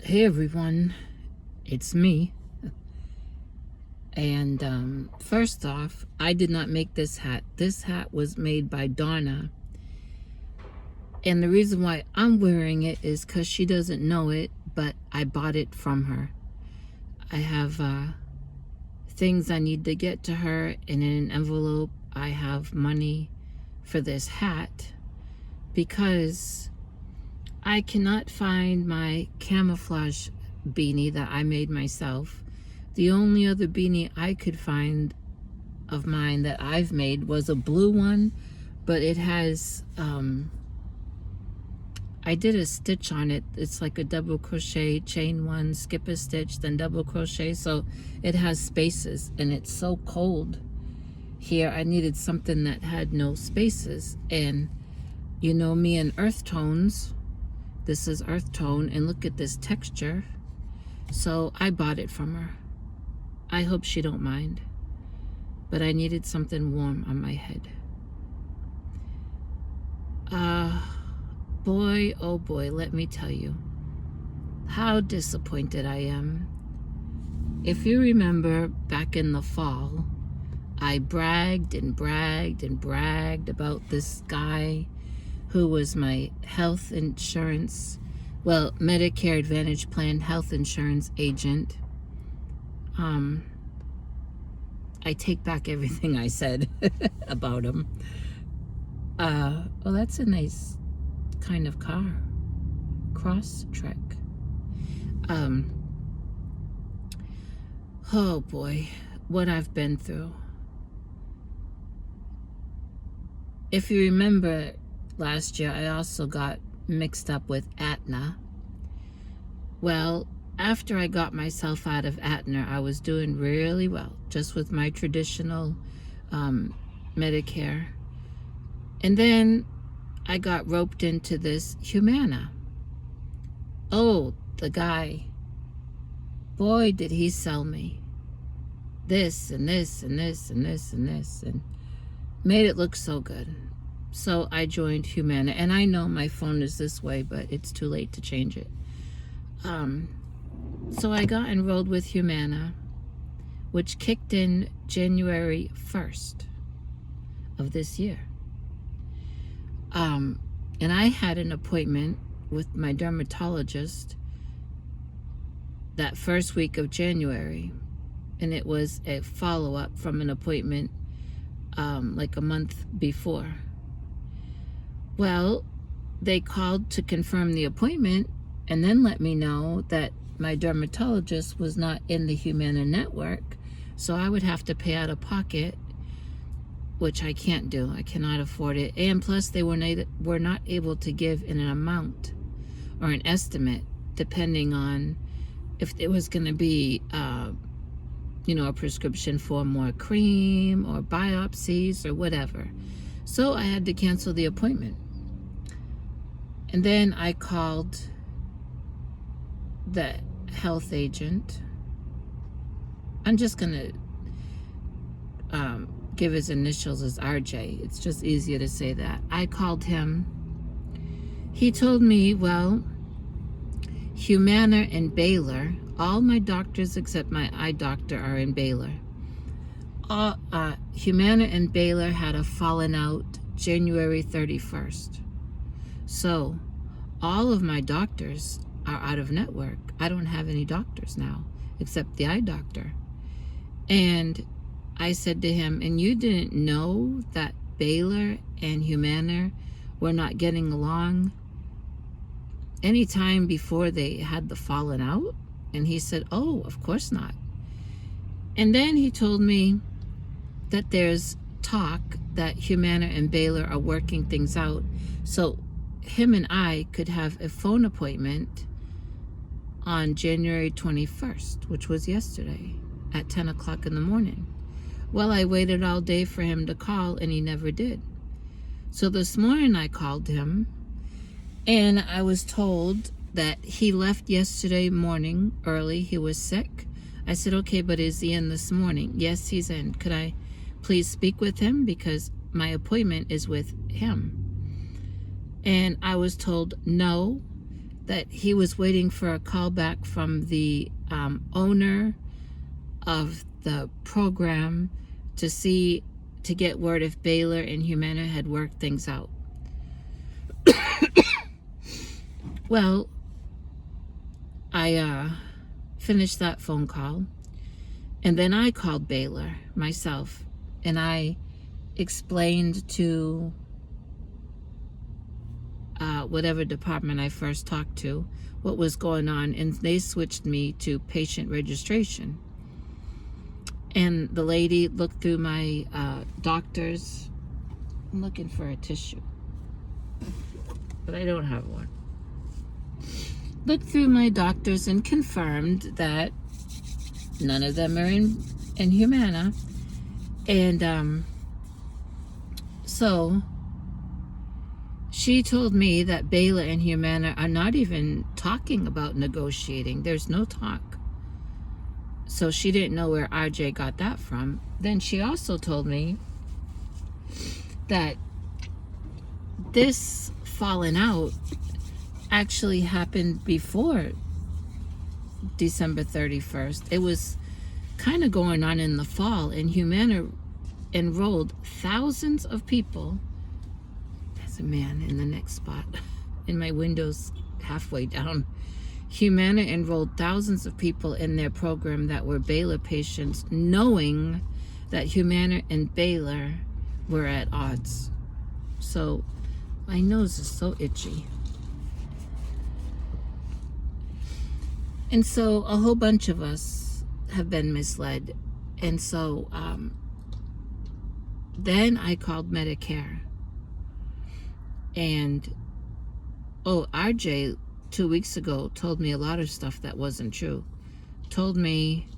Hey everyone, it's me. And first off, I did not make this hat. This hat was made by Donna. And the reason why I'm wearing it is because she doesn't know it, but I bought it from her. I have things I need to get to her, and in an envelope, I have money for this hat because I cannot find my camouflage beanie that I made myself. The only other beanie I could find of mine that I've made was a blue one, but it has, I did a stitch on it. It's like a double crochet, chain one, skip a stitch, then double crochet. So it has spaces, and it's so cold here. I needed something that had no spaces. And you know me and earth tones. This is earth tone, and look at this texture. So I bought it from her. I hope she don't mind, but I needed something warm on my head. Boy, oh boy, let me tell you how disappointed I am. If you remember back in the fall, I bragged and bragged and bragged about this guy who was my health insurance, well, Medicare Advantage Plan health insurance agent. I take back everything I said about him. Well, that's a nice kind of car. Cross-Trek. Oh boy, what I've been through. If you remember last year, I also got mixed up with Aetna. Well, after I got myself out of Aetna, I was doing really well, just with my traditional Medicare. And then I got roped into this Humana. Oh, the guy. Boy, did he sell me this and this and this and this and this, and made it look so good. So I joined Humana, and I know my phone is this way, but it's too late to change it. So I got enrolled with Humana, which kicked in January 1st of this year. And I had an appointment with my dermatologist that first week of January, and it was a follow-up from an appointment like a month before. Well, they called to confirm the appointment and then let me know that my dermatologist was not in the Humana network, so I would have to pay out of pocket, which I can't do. I cannot afford it. And plus, they were not able to give an amount or an estimate depending on if it was going to be, a prescription for more cream or biopsies or whatever. So I had to cancel the appointment. And then I called the health agent. I'm just going to give his initials as RJ. It's just easier to say that. I called him. He told me, well, Humana and Baylor, all my doctors except my eye doctor are in Baylor. Humana and Baylor had a falling out January 31st. So all of my doctors are out of network. I don't have any doctors now except the eye doctor. And I said to him, and you didn't know that Baylor and Humana were not getting along any time before they had the falling out? And he said, oh, of course not. And then he told me that there's talk that Humana and Baylor are working things out, so him and I could have a phone appointment on January 21st, which was yesterday, at 10 o'clock in the morning. Well, I waited all day for him to call, and he never did. So this morning I called him, and I was told that he left yesterday morning early. He was sick. I said, okay, but is he in this morning? Yes, he's in. Could I please speak with him? Because my appointment is with him. And I was told, no, that he was waiting for a call back from the owner of the program to get word if Baylor and Humana had worked things out. Well, I finished that phone call, and then I called Baylor myself, and I explained to whatever department I first talked to what was going on, and they switched me to patient registration. And the lady looked through my doctor's. I'm looking for a tissue, but I don't have one. Looked through my doctors and confirmed that none of them are in Humana. And so she told me that Baylor and Humana are not even talking about negotiating. There's no talk. So she didn't know where RJ got that from. Then she also told me that this falling out actually happened before December 31st. It was kind of going on in the fall, and Humana enrolled thousands of people. There's a man in the next spot, and my window's halfway down. Humana enrolled thousands of people in their program that were Baylor patients, knowing that Humana and Baylor were at odds. So my nose is so itchy. And so a whole bunch of us have been misled. And so then I called Medicare. And, RJ 2 weeks ago told me a lot of stuff that wasn't true. Told me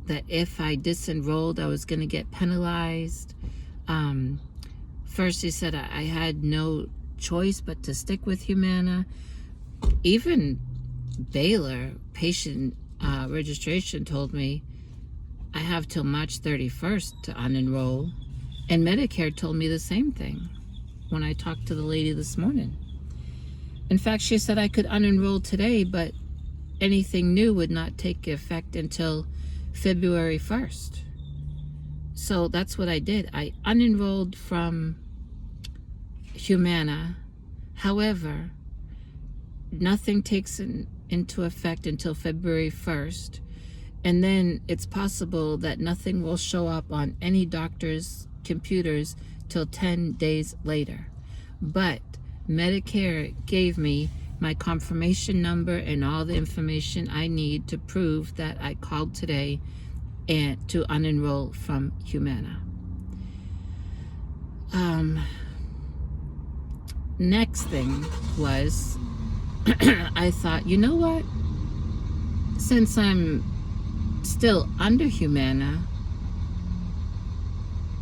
that if I disenrolled, I was going to get penalized. First he said I had no choice but to stick with Humana. Even Baylor patient registration told me I have till March 31st to unenroll. And Medicare told me the same thing when I talked to the lady this morning. In fact, she said I could unenroll today, but anything new would not take effect until February 1st. So that's what I did. I unenrolled from Humana. However, nothing takes into effect until February 1st. And then it's possible that nothing will show up on any doctor's computers till 10 days later. But Medicare gave me my confirmation number and all the information I need to prove that I called today and to unenroll from Humana. Next thing was I thought, you know what? Since I'm still under Humana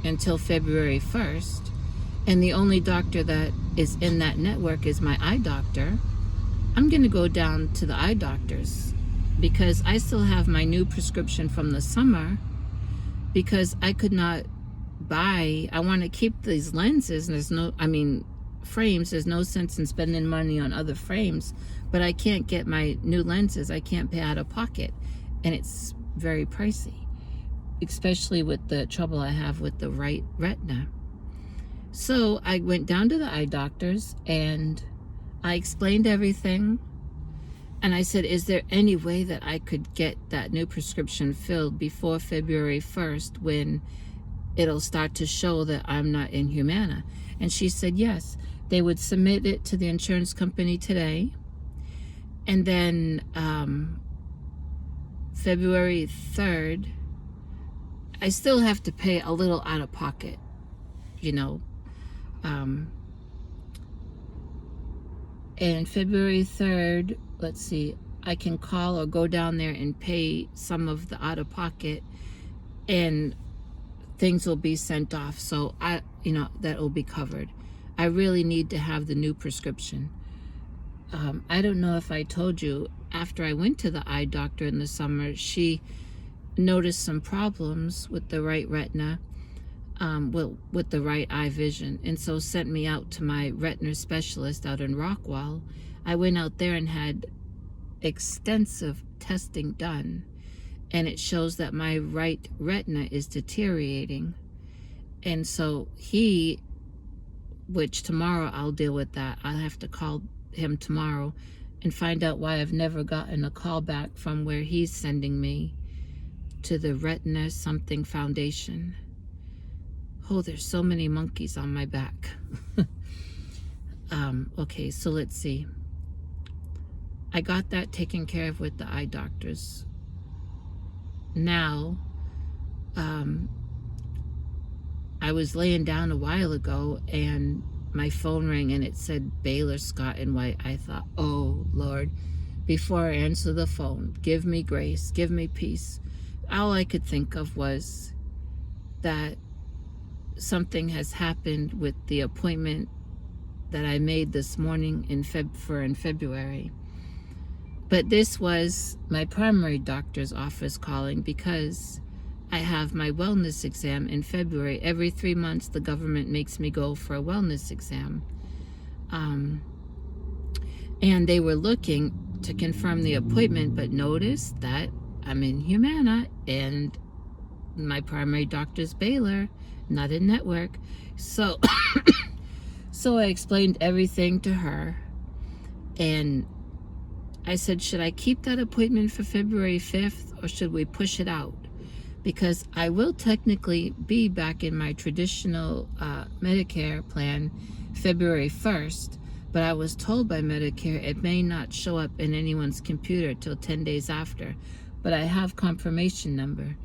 until February 1st, and the only doctor that is in that network is my eye doctor, I'm going to go down to the eye doctors because I still have my new prescription from the summer because I could not buy. I want to keep these lenses, and frames. There's no sense in spending money on other frames, but I can't get my new lenses. I can't pay out of pocket, and it's very pricey, especially with the trouble I have with the right retina. So I went down to the eye doctors and I explained everything. And I said, is there any way that I could get that new prescription filled before February 1st when it'll start to show that I'm not in Humana? And she said, yes, they would submit it to the insurance company today. And then February 3rd, I still have to pay a little out of pocket, and February 3rd, let's see, I can call or go down there and pay some of the out of pocket, and things will be sent off. So that will be covered. I really need to have the new prescription. I don't know if I told you, after I went to the eye doctor in the summer, she noticed some problems with the right retina, with the right eye vision, and so sent me out to my retina specialist out in Rockwell. I went out there and had extensive testing done, and it shows that my right retina is deteriorating. And so which tomorrow I'll deal with that. I'll have to call him tomorrow and find out why I've never gotten a call back from where he's sending me to the Retina Something Foundation. Oh, there's so many monkeys on my back. Okay, so let's see. I got that taken care of with the eye doctors. Now, I was laying down a while ago and my phone rang and it said Baylor, Scott and White. I thought, oh Lord, before I answer the phone, give me grace, give me peace. All I could think of was that something has happened with the appointment that I made this morning in February. But this was my primary doctor's office calling because I have my wellness exam in February. Every 3 months, the government makes me go for a wellness exam. And they were looking to confirm the appointment, but noticed that I'm in Humana and my primary doctor's Baylor, not in network. So, so I explained everything to her. And I said, should I keep that appointment for February 5th or should we push it out? Because I will technically be back in my traditional Medicare plan February 1st, but I was told by Medicare it may not show up in anyone's computer till 10 days after, but I have confirmation number.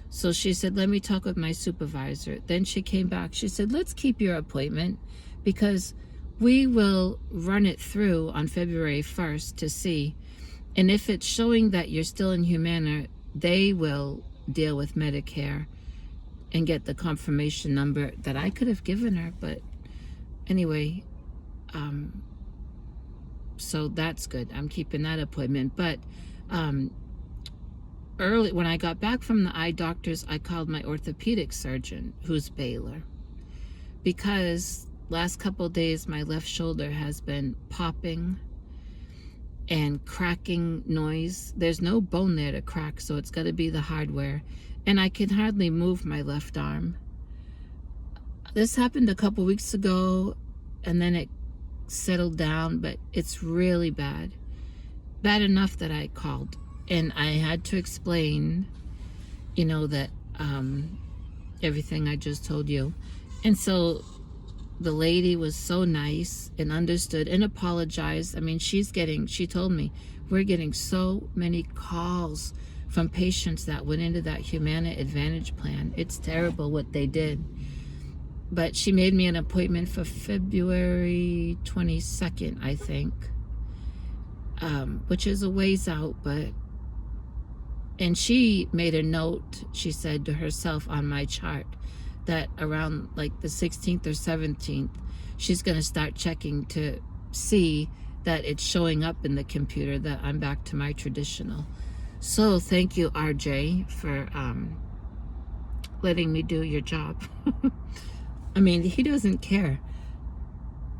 So she said, let me talk with my supervisor. Then she came back. She said, let's keep your appointment because we will run it through on February 1st to see. And if it's showing that you're still in Humana, they will deal with Medicare and get the confirmation number that I could have given her. But anyway, so that's good. I'm keeping that appointment. But early when I got back from the eye doctors, I called my orthopedic surgeon, who's Baylor, because last couple of days my left shoulder has been popping and cracking noise. There's no bone there to crack, so it's got to be the hardware. And I can hardly move my left arm. This happened a couple weeks ago, and then it settled down, but it's really bad. Bad enough that I called. And I had to explain, that everything I just told you. And so the lady was so nice and understood and apologized. I mean, she told me, we're getting so many calls from patients that went into that Humana Advantage plan. It's terrible what they did. But she made me an appointment for February 22nd, I think, which is a ways out, and she made a note, she said to herself on my chart, that around like the 16th or 17th, she's going to start checking to see that it's showing up in the computer that I'm back to my traditional. So thank you, RJ, for letting me do your job. I mean, he doesn't care.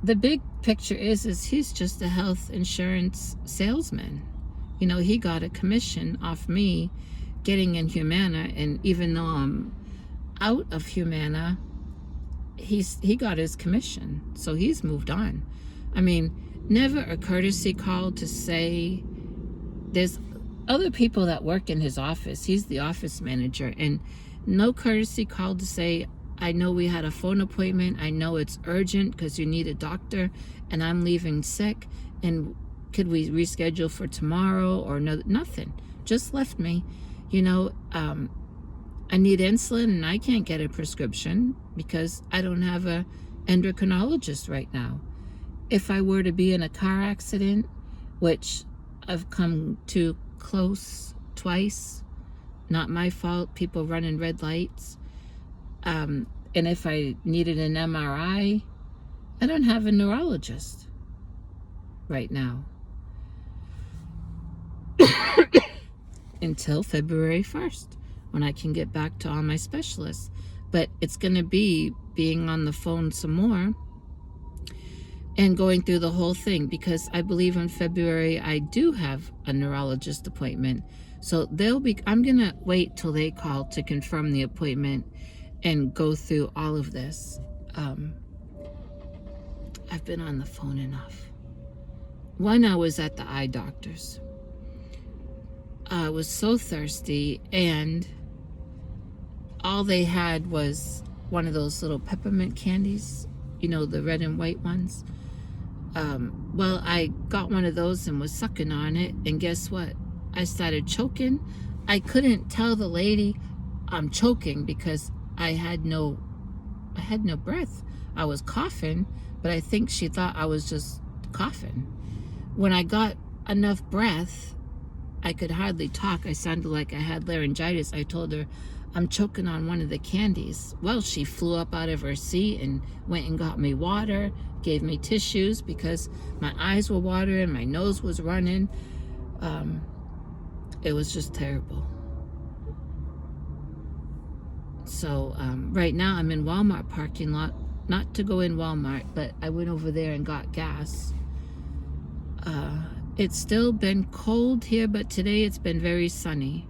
The big picture is he's just a health insurance salesman. He got a commission off me getting in Humana, and even though I'm out of Humana, he got his commission, so he's moved on. I mean, never a courtesy call to say, there's other people that work in his office, he's the office manager, and no courtesy call to say, I know we had a phone appointment, I know it's urgent because you need a doctor and I'm leaving sick, and could we reschedule for tomorrow? Or no, nothing. Just left me. I need insulin and I can't get a prescription because I don't have a endocrinologist right now. If I were to be in a car accident, which I've come too close twice, not my fault, people running red lights, and if I needed an MRI, I don't have a neurologist right now. Until February 1st, when I can get back to all my specialists. But it's going to be being on the phone some more and going through the whole thing, because I believe in February I do have a neurologist appointment. So I'm gonna wait till they call to confirm the appointment and go through all of this. I've been on the phone enough. When I was at the eye doctor's, I was so thirsty, and all they had was one of those little peppermint candies, the red and white ones. Well, I got one of those and was sucking on it, and guess what? I started choking. I couldn't tell the lady I'm choking because I had no breath. I was coughing, but I think she thought I was just coughing. When I got enough breath, I could hardly talk. I sounded like I had laryngitis. I told her, I'm choking on one of the candies. Well, she flew up out of her seat and went and got me water, gave me tissues because my eyes were watering, my nose was running. It was just terrible. So right now I'm in Walmart parking lot, not to go in Walmart, but I went over there and got gas. It's still been cold here, but today it's been very sunny.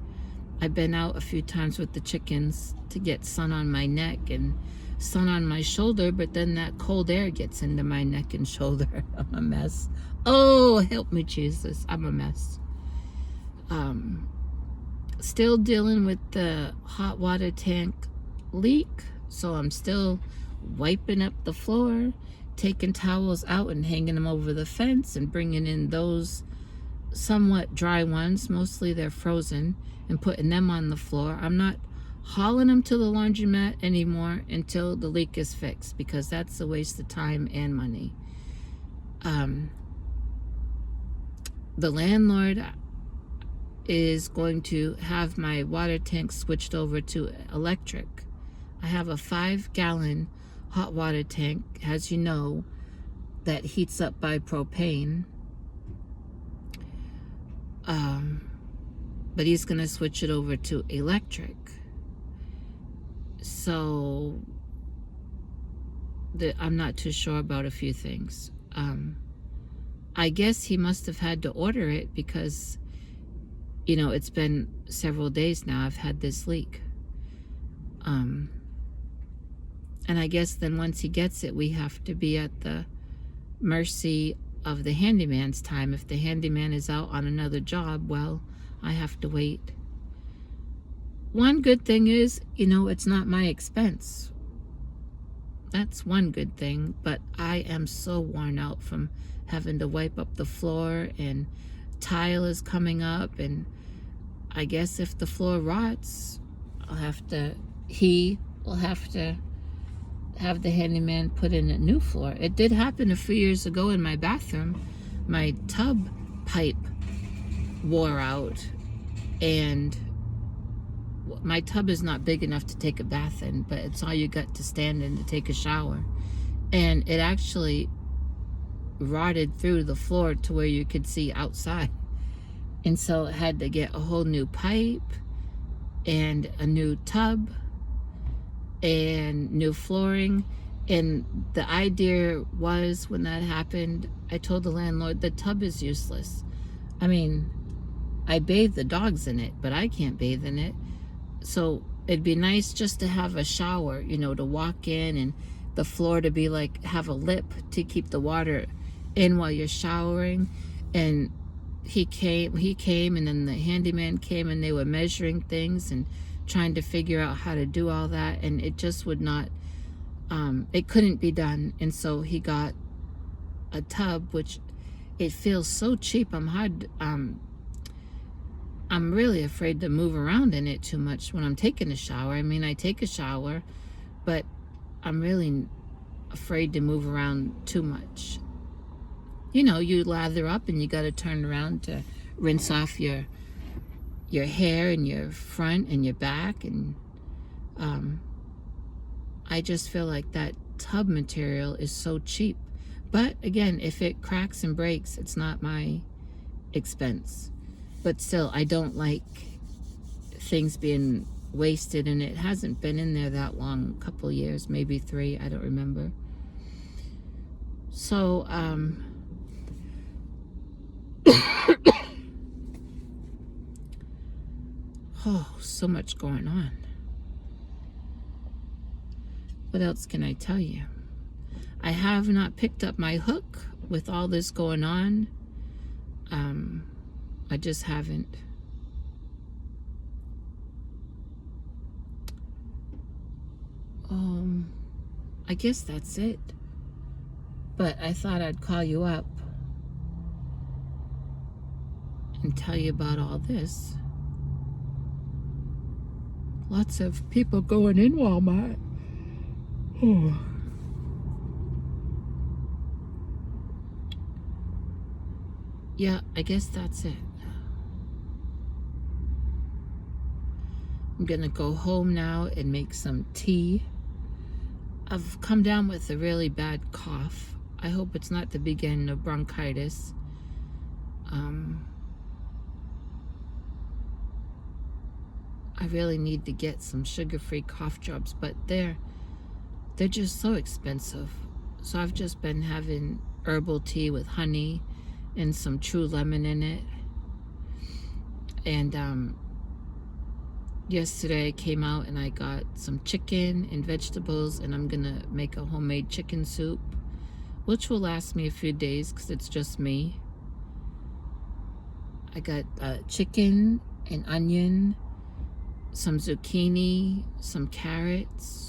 I've been out a few times with the chickens to get sun on my neck and sun on my shoulder, but then that cold air gets into my neck and shoulder. I'm a mess. Oh, help me, Jesus. I'm a mess. Still dealing with the hot water tank leak, so I'm still wiping up the floor, taking towels out and hanging them over the fence and bringing in those somewhat dry ones, mostly they're frozen, and putting them on the floor. I'm not hauling them to the laundromat anymore until the leak is fixed, because that's a waste of time and money. The landlord is going to have my water tank switched over to electric. I have a 5-gallon hot water tank, as you know, that heats up by propane. But he's going to switch it over to electric. So I'm not too sure about a few things. I guess he must have had to order it because, it's been several days now I've had this leak. And I guess then once he gets it, we have to be at the mercy of the handyman's time. If the handyman is out on another job, well, I have to wait. One good thing is, it's not my expense. That's one good thing, but I am so worn out from having to wipe up the floor, and tile is coming up, and I guess if the floor rots, he will have to have the handyman put in a new floor. It did happen a few years ago in my bathroom. My tub pipe wore out, and my tub is not big enough to take a bath in, but it's all you got to stand in to take a shower. And it actually rotted through the floor to where you could see outside. And so it had to get a whole new pipe and a new tub and new flooring. And the idea was, when that happened, I told the landlord, the tub is useless. I mean, I bathe the dogs in it, but I can't bathe in it. So it'd be nice just to have a shower, to walk in, and the floor to be like, have a lip to keep the water in while you're showering. And he came, and then the handyman came, and they were measuring things and trying to figure out how to do all that, and it just would not, it couldn't be done. And so he got a tub, which it feels so cheap. I'm really afraid to move around in it too much when I'm taking a shower. I mean, I take a shower, but I'm really afraid to move around too much. You lather up and you got to turn around to rinse off your hair and your front and your back. And I just feel like that tub material is so cheap. But again, if it cracks and breaks, it's not my expense. But still, I don't like things being wasted, and it hasn't been in there that long, a couple years, maybe 3, I don't remember. So, oh, so much going on. What else can I tell you? I have not picked up my hook with all this going on. I just haven't. I guess that's it. But I thought I'd call you up and tell you about all this. Lots of people going in Walmart. Oh. Yeah, I guess that's it. I'm gonna go home now and make some tea. I've come down with a really bad cough. I hope it's not the beginning of bronchitis. I really need to get some sugar-free cough drops, but they're just so expensive. So I've just been having herbal tea with honey and some true lemon in it. And yesterday I came out and I got some chicken and vegetables, and I'm gonna make a homemade chicken soup, which will last me a few days because it's just me. I got chicken and onion, some zucchini, some carrots,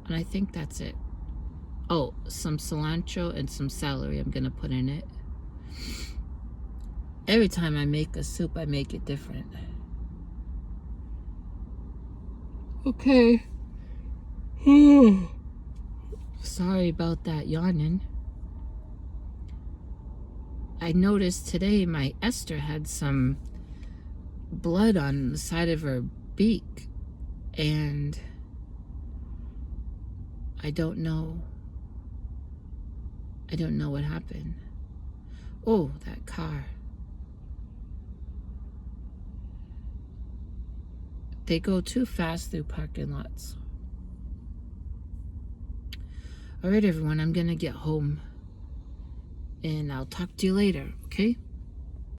and I think that's it. Oh, some cilantro and some celery I'm gonna put in it. Every time I make a soup, I make it different. Okay. Sorry about that yawning. I noticed today my Esther had some blood on the side of her beak, and I don't know what happened. Oh, that car. They go too fast through parking lots. All right, everyone, I'm gonna get home and I'll talk to you later, okay?